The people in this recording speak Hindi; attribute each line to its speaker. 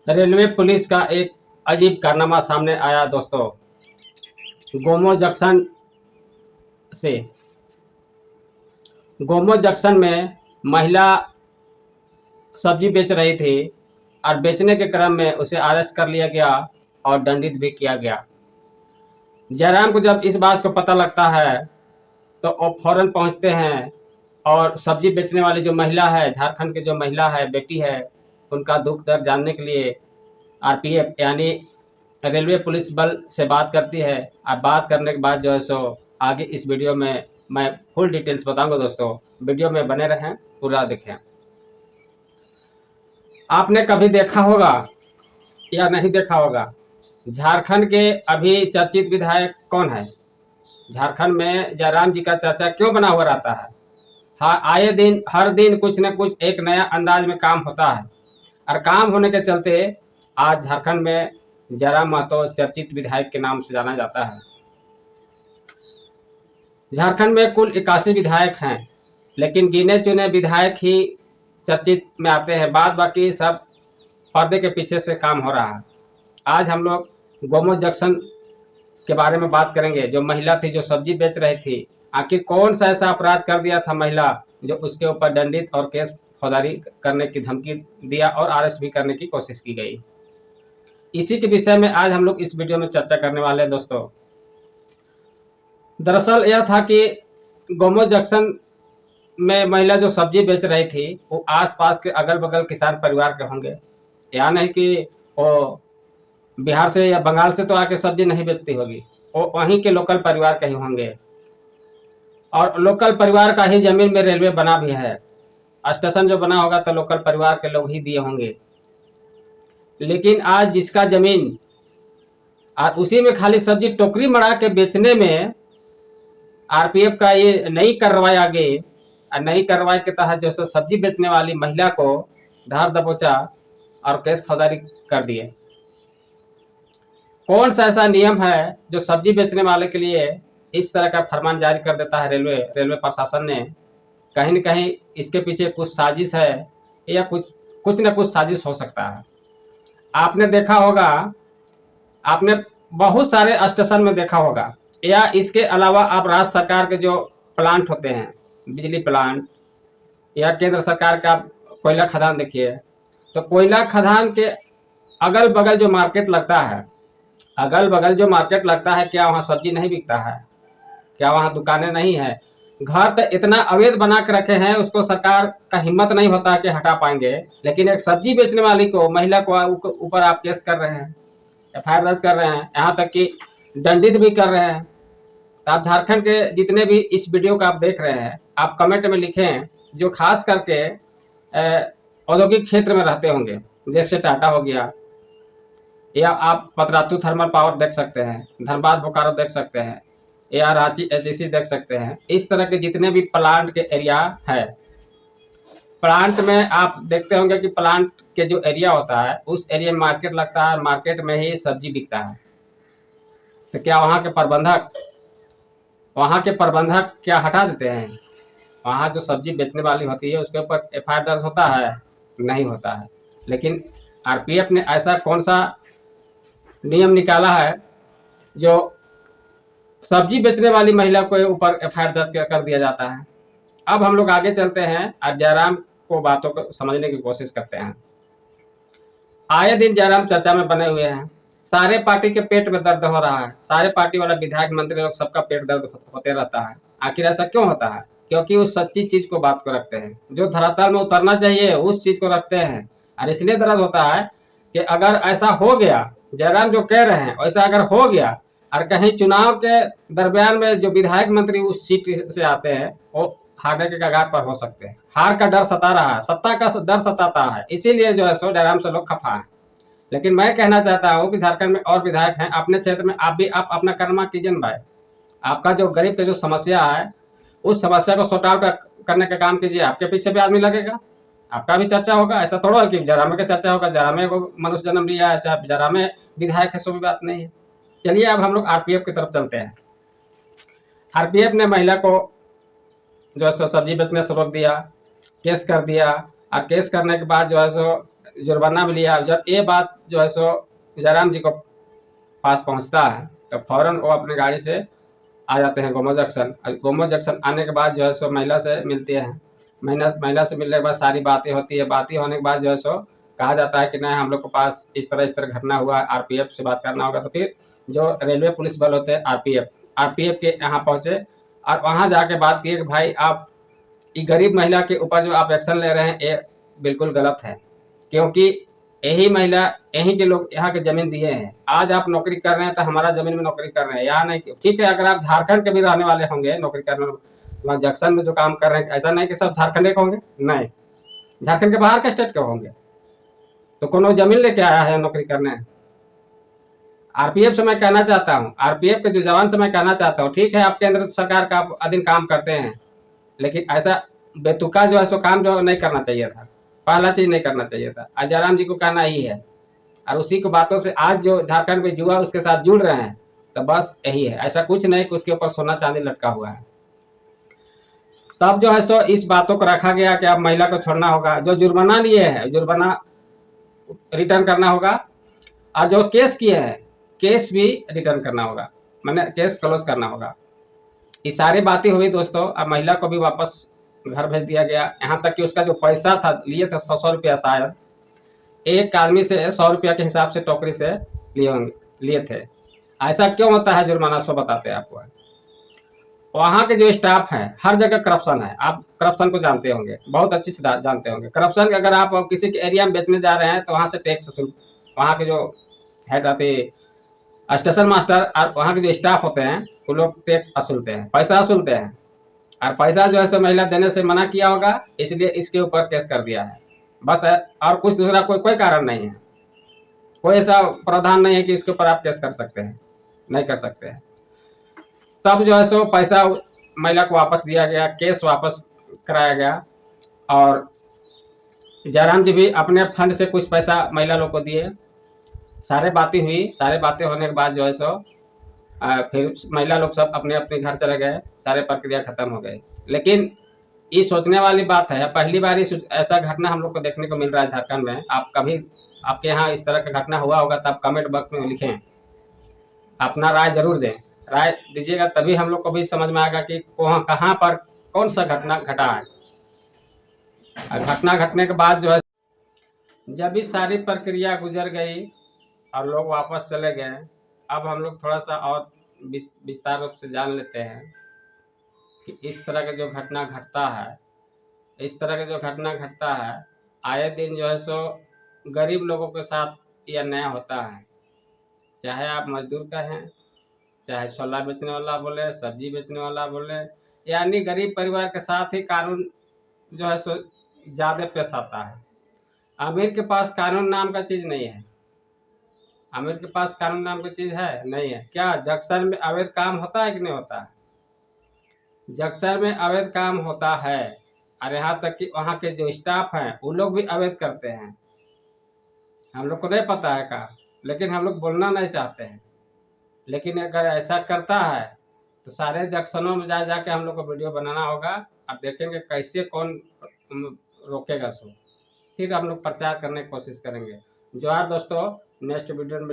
Speaker 1: रेलवे पुलिस का एक अजीब कारनामा सामने आया दोस्तों। गोमो जंक्शन से गोमो जंक्शन में महिला सब्जी बेच रही थी और बेचने के क्रम में उसे अरेस्ट कर लिया गया और दंडित भी किया गया। जयराम को जब इस बात को पता लगता है तो वो फौरन पहुंचते हैं और सब्जी बेचने वाली जो महिला है, झारखंड की जो महिला है, बेटी है, उनका दुख दर्द जानने के लिए आरपीएफ यानी रेलवे पुलिस बल से बात करती है। और बात करने के बाद जो है सो आगे इस वीडियो में मैं फुल डिटेल्स बताऊंगा दोस्तों। वीडियो में बने रहें, पूरा देखें। आपने कभी देखा होगा या नहीं देखा होगा, झारखंड के अभी चर्चित विधायक कौन है? झारखंड में जयराम जी का चर्चा क्यों बना हुआ रहता है? हाँ, आए दिन हर दिन कुछ न कुछ एक नया अंदाज में काम होता है और काम होने के चलते आज झारखंड में जयराम महतो चर्चित विधायक के नाम से जाना जाता है। झारखंड में कुल 81 विधायक हैं, लेकिन गिने चुने विधायक ही चर्चित में आते हैं, बाद बाकी सब पर्दे के पीछे से काम हो रहा है। आज हम लोग गोमो जंक्शन के बारे में बात करेंगे। जो महिला थी, जो सब्जी बेच रही थी, आखिर कौन सा ऐसा अपराध कर दिया था महिला जो उसके ऊपर दंडित और केस फौजदारी करने की धमकी दिया और अरेस्ट भी करने की कोशिश की गई। इसी के विषय में आज हम लोग इस वीडियो में चर्चा करने वाले हैं दोस्तों। दरअसल यह था कि गोमो जंक्शन में महिला जो सब्जी बेच रही थी वो आसपास के अगल बगल किसान परिवार के होंगे, या नहीं कि वो बिहार से या बंगाल से तो आके सब्जी नहीं बेचती होगी, वो वहीं के लोकल परिवार के ही होंगे। और लोकल परिवार का ही जमीन में रेलवे बना भी है। स्टेशन जो बना होगा तो लोकल परिवार के लोग ही दिए होंगे। लेकिन आज जिसका जमीन और उसी में खाली सब्जी टोकरी मड़ा के बेचने में आरपीएफ का ये नई कार्रवाई आ गई और नई कार्रवाई के तहत जो सब्जी बेचने वाली महिला को धार दबोचा और केस फौजदारी कर दिए। कौन सा ऐसा नियम है जो सब्जी बेचने वाले के लिए इस तरह का फरमान जारी कर देता है रेलवे प्रशासन ने? कहीं न कहीं इसके पीछे कुछ साजिश है या कुछ न कुछ साजिश हो सकता है। आपने देखा होगा, आपने बहुत सारे स्टेशन में देखा होगा, या इसके अलावा आप राज्य सरकार के जो प्लांट होते हैं, बिजली प्लांट, या केंद्र सरकार का कोयला खदान देखिए, तो कोयला खदान के अगल बगल जो मार्केट लगता है, क्या वहाँ सब्जी नहीं बिकता है? क्या वहाँ दुकानें नहीं है? घर तो इतना अवैध बना के रखे हैं, उसको सरकार का हिम्मत नहीं होता कि हटा पाएंगे, लेकिन एक सब्जी बेचने वाली को, महिला को ऊपर आप केस कर रहे हैं, एफआईआर दर्ज कर रहे हैं, यहाँ तक कि दंडित भी कर रहे हैं। तो आप झारखंड के जितने भी इस वीडियो को आप देख रहे हैं, आप कमेंट में लिखें, जो खास करके औद्योगिक क्षेत्र में रहते होंगे, जैसे टाटा हो गया, या आप पतरातू थर्मल पावर देख सकते हैं, धनबाद बोकारो देख सकते हैं, या रांची एचईसी देख सकते हैं। इस तरह के जितने भी प्लांट के एरिया है, प्लांट में आप देखते होंगे कि प्लांट के जो एरिया होता है उस एरिया में मार्केट लगता है, मार्केट में ही सब्जी बिकता है। तो क्या वहाँ के प्रबंधक क्या हटा देते हैं? वहाँ जो सब्जी बेचने वाली होती है उसके ऊपर एफआईआर दर्ज होता है? नहीं होता है। लेकिन आरपीएफ ने ऐसा कौन सा नियम निकाला है जो सब्जी बेचने वाली महिला को ऊपर एफआईआर दर्ज कर दिया जाता है? अब हम लोग आगे चलते हैं और जयराम को बातों को समझने की कोशिश करते हैं। आए दिन जयराम चर्चा में बने हुए हैं, सारे पार्टी के पेट में दर्द हो रहा है, सारे पार्टी वाला विधायक मंत्री लोग सबका पेट दर्द होते रहता है। आखिर ऐसा क्यों होता है? क्योंकि उस सच्ची चीज को बात को रखते हैं, जो धरातल में उतरना चाहिए उस चीज को रखते हैं। और इसलिए दर्द होता है कि अगर ऐसा हो गया, जयराम जो कह रहे हैं वैसा अगर हो गया, और कहीं चुनाव के दरमियान में जो विधायक मंत्री उस सीट से आते हैं वो हारने के कगार पर हो सकते हैं। हार का डर सता रहा है, सत्ता का डर सताता है, इसीलिए जो है सो जयराम से लोग खफा है। लेकिन मैं कहना चाहता हूँ कि झारखंड में और विधायक हैं, अपने क्षेत्र में आप अपना कर्मा कीजिए भाई। आपका जो गरीब की जो समस्या है उस समस्या को सॉर्ट आउट करने का काम कीजिए, आपके पीछे भी आदमी लगेगा, आपका भी चर्चा होगा। ऐसा थोड़ा है कि जयराम का चर्चा होगा, जयराम को मनुष्य जन्म लिया है, चाहे जयराम विधायक है, सो भी बात नहीं है। चलिए अब हम लोग आरपीएफ की तरफ चलते हैं। आरपीएफ ने महिला को जो है सो सब्जी बेचने से रोक दिया, केस कर दिया, और केस करने के बाद जो है सो जुर्माना भी लिया। जब ये बात जो है सो जयराम जी को पास पहुंचता है तो फौरन वो अपनी गाड़ी से आ जाते हैं गोमो जंक्शन। गोमो जंक्शन आने के बाद जो है सो महिला से मिलते हैं। महिला से मिलने के बाद सारी बातें होती है। बातें होने के बाद जो है सो कहा जाता है कि नहीं, हम लोग के पास इस तरह घटना हुआ, आरपीएफ से बात करना होगा। तो फिर जो रेलवे पुलिस बल होते हैं आरपीएफ के यहाँ पहुंचे और वहां जाके बात की कि भाई आप ये गरीब महिला के ऊपर जो आप एक्शन ले रहे हैं ये बिल्कुल गलत है, क्योंकि यही महिला, यहीं के लोग यहाँ के जमीन दिए हैं। आज आप नौकरी कर रहे हैं तो हमारा जमीन में नौकरी कर रहे हैं, यहाँ नहीं। ठीक है, अगर आप झारखंड के भी रहने वाले होंगे, नौकरी करने वहाँ जंक्शन में जो काम कर रहे हैं, ऐसा नहीं कि सब झारखंड के होंगे, नहीं, झारखंड के बाहर के स्टेट के होंगे। तो कौन जमीन लेके आया है नौकरी करने? आरपीएफ से मैं कहना चाहता हूँ, आरपीएफ के जो जवान से मैं कहना चाहता हूँ, ठीक है आप केंद्र सरकार का अधीन काम करते हैं, लेकिन ऐसा बेतुका जो है सो काम जो नहीं करना चाहिए था। पहला चीज नहीं करना चाहिए था। आज जयराम जी को कहना ही है, और उसी को बातों से आज जो झारखंड में युवा उसके साथ जुड़ रहे हैं, तो बस यही है, ऐसा कुछ नहीं कि उसके ऊपर सोना चांदी लटका हुआ है। तब जो है सो इस बातों को रखा गया कि अब महिला को छोड़ना होगा, जो जुर्माना लिए है जुर्माना रिटर्न करना होगा, और जो केस किए हैं केस भी रिटर्न करना होगा, मैंने केस क्लोज करना होगा। ये सारी बातें हुई दोस्तों। अब महिला को भी वापस घर भेज दिया गया। यहाँ तक कि उसका जो पैसा था लिए थे 100 रुपया, शायद एक आदमी से 100 रुपया के हिसाब से टोकरी से लिए थे। ऐसा क्यों होता है जुर्माना, सो बताते हैं आपको। वहाँ के जो स्टाफ है, हर जगह करप्शन है। आप करप्शन को जानते होंगे, बहुत अच्छी से जानते होंगे करप्शन। अगर आप किसी के एरिया में बेचने जा रहे हैं तो वहाँ से टैक्स वसूल, वहाँ के जो हेड आते स्टेशन मास्टर और वहाँ के जो स्टाफ होते हैं वो लोग टैक्स वसूलते हैं, पैसा वसूलते हैं। और पैसा जो है सो महिला देने से मना किया होगा, इसलिए इसके ऊपर केस कर दिया है, बस है। और कुछ दूसरा कोई कारण नहीं है, कोई ऐसा प्रावधान नहीं है कि इसके ऊपर आप केस कर सकते हैं, नहीं कर सकते हैं। तब जो है सो पैसा महिला को वापस दिया गया, केस वापस कराया गया, और जयराम जी भी अपने फंड से कुछ पैसा महिला लोग को दिए। सारे बातें हुई, सारे बातें होने के बाद जो है सो फिर महिला लोग सब अपने अपने घर चले गए, सारे प्रक्रिया खत्म हो गए। लेकिन ये सोचने वाली बात है, पहली बार ऐसा घटना हम लोग को देखने को मिल रहा है झारखंड में। आप कभी आपके यहाँ इस तरह का घटना हुआ होगा तब कमेंट बॉक्स में लिखें, अपना राय जरूर दें। राय दीजिएगा तभी हम लोग को भी समझ में आएगा कि कहाँ पर कौन सा घटना घटा है। घटना घटने के बाद जो है जब भी सारी प्रक्रिया गुजर गई और लोग वापस चले गए, अब हम लोग थोड़ा सा और विस्तार रूप से जान लेते हैं कि इस तरह का जो घटना घटता है, इस तरह का जो घटना घटता है आए दिन जो है सो गरीब लोगों के साथ यह अन्याय होता है। चाहे आप मजदूर का हैं, चाहे छोला बेचने वाला बोले, सब्जी बेचने वाला बोले, यानी गरीब परिवार के साथ ही कानून जो है सो ज़्यादा पेश आता है। अमीर के पास कानून नाम का चीज़ नहीं है, अमीर के पास कानून नाम की चीज़ है नहीं है। क्या जंक्शन में अवैध काम होता है कि नहीं होता है? जंक्शन में अवैध काम होता है, और यहाँ तक कि वहाँ के जो स्टाफ हैं वो लोग भी अवैध करते हैं। हम लोग को नहीं पता है का, लेकिन हम लोग बोलना नहीं चाहते हैं। लेकिन अगर ऐसा करता है तो सारे जंक्शनों में जा जाके हम लोग को वीडियो बनाना होगा, अब देखेंगे कैसे कौन रोकेगा सो, फिर हम लोग प्रचार करने की कोशिश करेंगे। जोहार दोस्तों, नेक्स्ट वीडियो में